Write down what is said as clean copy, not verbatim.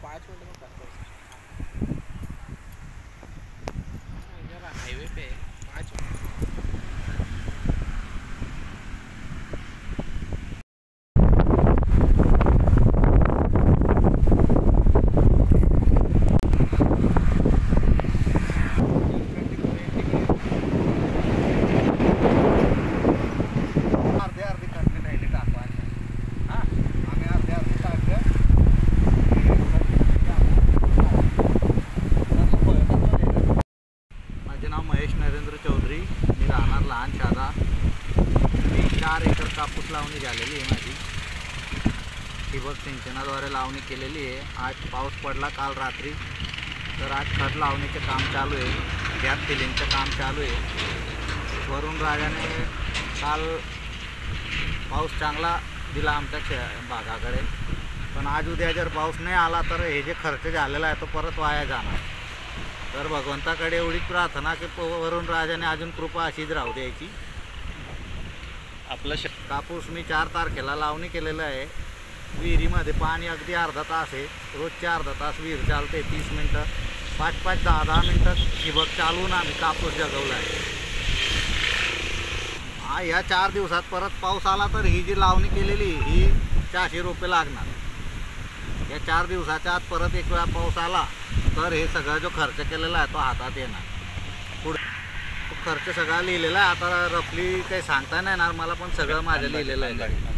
5 minute में करता हूँ हाईवे पे 5 कापूस लावणी झालेली आहे माझी ठिबक सिंचनाद्वारे लावणी केलेली आहे। आज पाऊस पडला काल रात्री, तर आज खत लावणीचे काम चालू आहे, गॅप फिलिंगचं काम चालू आहे। वरुण राजाने काल पाऊस चांगला दिला आमच्या भागाकडे, पण आज उद्या जर पाऊस नाही आला तर हे जे खर्च झालेला आहे तो परत वाया जाणार। तर भगवंताकडे एवढीच प्रार्थना की वरुण राजाने अजून कृपा अशीच राहू द्यायची। आपला कापूस मी 4 तारखेला लावणी केलेलं आहे। विहिरीमध्ये पाणी अगदी अर्धा तास आहे, रोजचे अर्धा तास विहीर चालते, 30 मिनटं 5-5, 10-10 मिनटं ठिबक चालवून आम्ही कापूस जगवला आहे। या 4 दिवसात परत पाऊस आला तर ही जी लावणी केलेली ही 400 रुपये लागणार। या 4 दिवसाच्या आत परत एक वेळा पाऊस आला तर हे सगळा जो खर्च केलेला आहे तो हातात येणार। पुढे खर्च सगळा लिहिलेला आहे, आता रफली काही सांगता नाही येणार मला, पण सगळं माझं लिहिलेलं आहे।